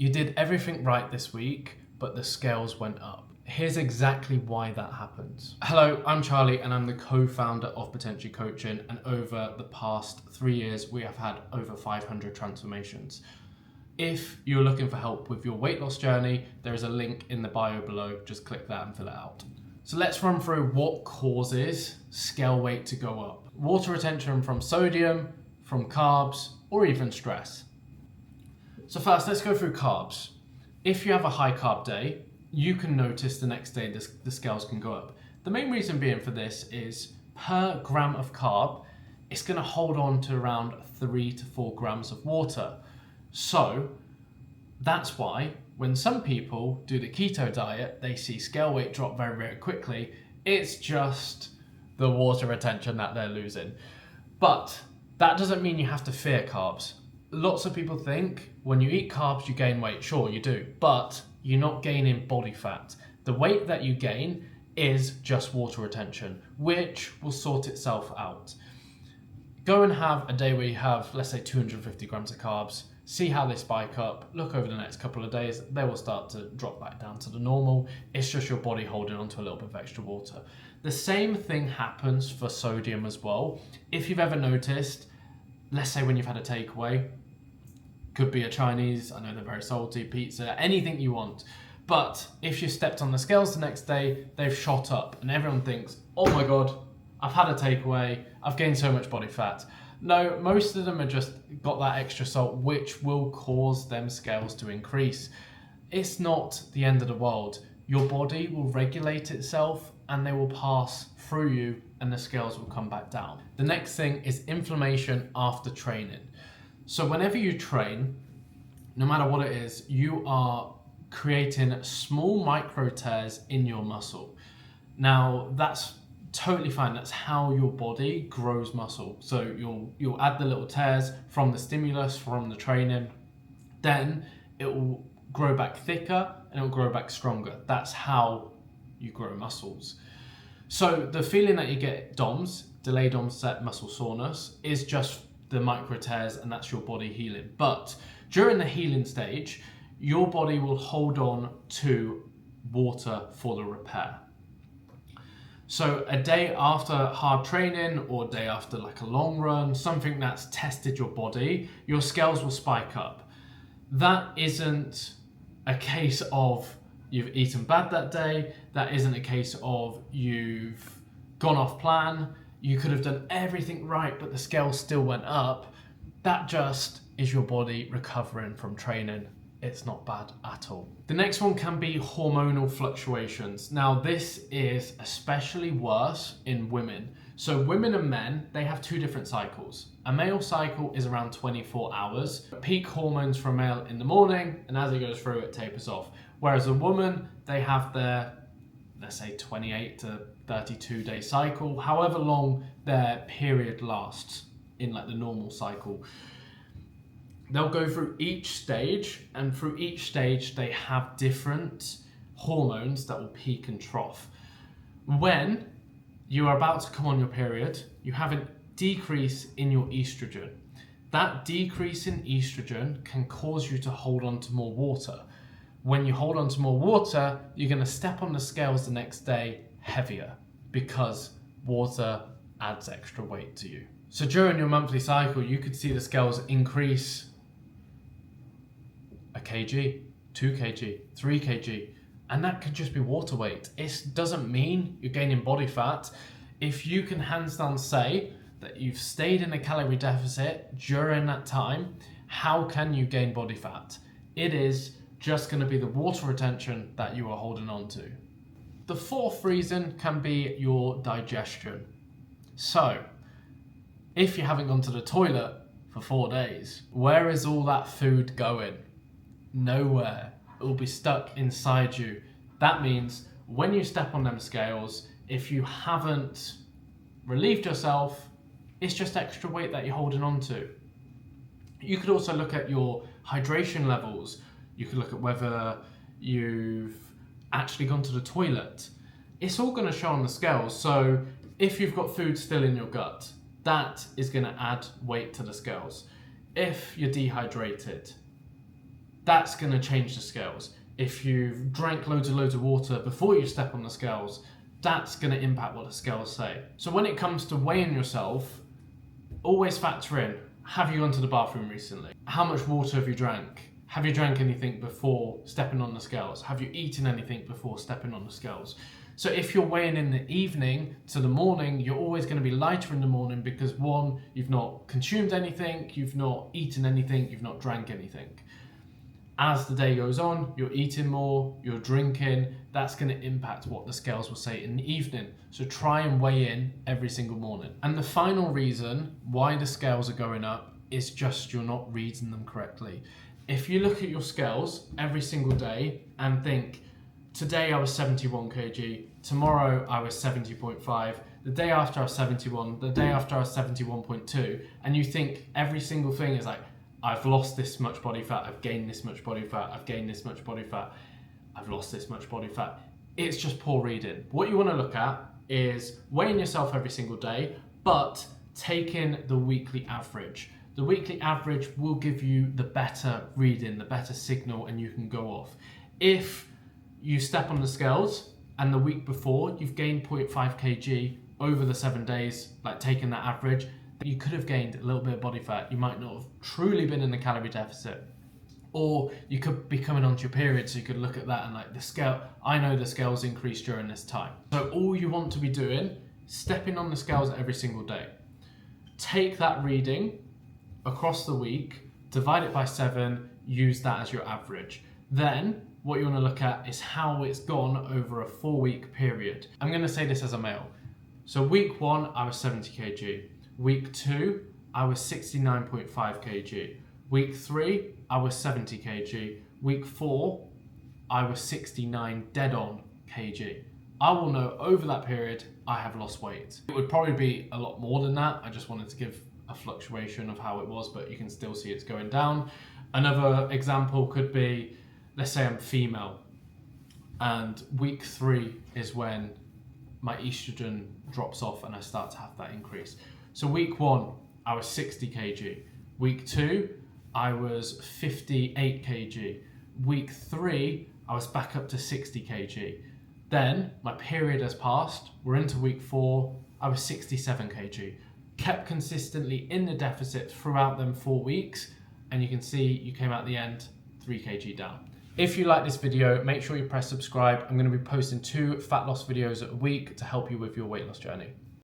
You did everything right this week, but the scales went up. Here's exactly why that happens. Hello, I'm Charlie and I'm the co-founder of Potentially Coaching, and over the past 3 years we have had over 500 transformations. If you're looking for help with your weight loss journey, there is a link in the bio below. Just click that and fill it out. So let's run through what causes scale weight to go up. Water retention from sodium, from carbs, or even stress. So first, let's go through carbs. If you have a high carb day, you can notice the next day the scales can go up. The main reason being for this is per gram of carb, it's going to hold on to around 3 to 4 grams of water. So that's why when some people do the keto diet, they see scale weight drop very, very quickly. It's just the water retention that they're losing. But that doesn't mean you have to fear carbs. Lots of people think when you eat carbs, you gain weight. Sure, you do, but you're not gaining body fat. The weight that you gain is just water retention, which will sort itself out. Go and have a day where you have, let's say, 250 grams of carbs. See how they spike up. Look over the next couple of days, they will start to drop back down to the normal. It's just your body holding on to a little bit of extra water. The same thing happens for sodium as well. If you've ever noticed, let's say when you've had a takeaway, could be a Chinese, I know they're very salty, pizza, anything you want. But if you stepped on the scales the next day, they've shot up and everyone thinks, oh my God, I've had a takeaway, I've gained so much body fat. No, most of them have just got that extra salt, which will cause them scales to increase. It's not the end of the world. Your body will regulate itself and they will pass through you and the scales will come back down. The next thing is inflammation after training. So whenever you train, no matter what it is, you are creating small micro tears in your muscle. Now that's totally fine. That's how your body grows muscle. So you'll add the little tears from the stimulus, from the training, then it will grow back thicker and it will grow back stronger. That's how you grow muscles. So the feeling that you get DOMS, delayed onset muscle soreness, is just the micro tears, and that's your body healing. But during the healing stage, your body will hold on to water for the repair. So a day after hard training or a day after like a long run, something that's tested your body, your scales will spike up. That isn't a case of you've eaten bad that day. That isn't a case of you've gone off plan. You could have done everything right, but the scale still went up. That just is your body recovering from training. It's not bad at all. The next one can be hormonal fluctuations. Now, this is especially worse in women. So women and men, they have two different cycles. A male cycle is around 24 hours. Peak hormones for a male in the morning, and as it goes through, it tapers off. Whereas a woman, they have their, let's say, 28 to 32 day cycle, however long their period lasts in like the normal cycle. They'll go through each stage, and through each stage they have different hormones that will peak and trough. When you are about to come on your period, you have a decrease in your estrogen. That decrease in estrogen can cause you to hold on to more water. When you hold on to more water, you're going to step on the scales the next day heavier because water adds extra weight to you. So during your monthly cycle, you could see the scales increase a kg, 2 kg, 3 kg, and that could just be water weight. It doesn't mean you're gaining body fat. If you can hands down say that you've stayed in a calorie deficit during that time, how can you gain body fat? It is just going to be the water retention that you are holding on to. The fourth reason can be your digestion. So, if you haven't gone to the toilet for 4 days, where is all that food going? Nowhere. It will be stuck inside you. That means when you step on them scales, if you haven't relieved yourself, it's just extra weight that you're holding on to. You could also look at your hydration levels. You could look at whether you've actually gone to the toilet. It's all going to show on the scales. So if you've got food still in your gut, that is going to add weight to the scales. If you're dehydrated, that's going to change the scales. If you've drank loads of water before you step on the scales, that's going to impact what the scales say. So when it comes to weighing yourself, always factor in, have you gone to the bathroom recently? How much water have you drank? Have you drank anything before stepping on the scales? Have you eaten anything before stepping on the scales? So if you're weighing in the evening to the morning, you're always going to be lighter in the morning because one, you've not consumed anything, you've not eaten anything, you've not drank anything. As the day goes on, you're eating more, you're drinking, that's going to impact what the scales will say in the evening. So try and weigh in every single morning. And the final reason why the scales are going up is just you're not reading them correctly. If you look at your scales every single day and think, today I was 71 kg, tomorrow I was 70.5, the day after I was 71, the day after I was 71.2, and you think every single thing is like, I've lost this much body fat, I've gained this much body fat, I've gained this much body fat, I've lost this much body fat. It's just poor reading. What you want to look at is weighing yourself every single day, but taking the weekly average. The weekly average will give you the better reading, the better signal, and you can go off. If you step on the scales and the week before you've gained 0.5 kg over the 7 days, like taking that average, you could have gained a little bit of body fat. You might not have truly been in the calorie deficit. Or you could be coming onto your period, so you could look at that and like the scale, I know the scales increased during this time. So all you want to be doing, stepping on the scales every single day. Take that reading across the week, divide it by 7, use that as your average. Then what you want to look at is how it's gone over a 4-week period. I'm going to say this as a male. So week 1, I was 70 kg. Week 2, I was 69.5 kg. Week 3, I was 70 kg. Week 4, I was 69 dead on kg. I will know over that period I have lost weight. It would probably be a lot more than that. I just wanted to give a fluctuation of how it was, but you can still see it's going down. Another example could be, let's say I'm female and week 3 is when my estrogen drops off and I start to have that increase. So week 1, I was 60 kg. Week 2, I was 58 kg. Week 3, I was back up to 60 kg. Then my period has passed. We're into week 4, I was 67 kg. Kept consistently in the deficit throughout them 4 weeks. And you can see you came out the end 3 kg down. If you like this video, make sure you press subscribe. I'm going to be posting 2 fat loss videos a week to help you with your weight loss journey.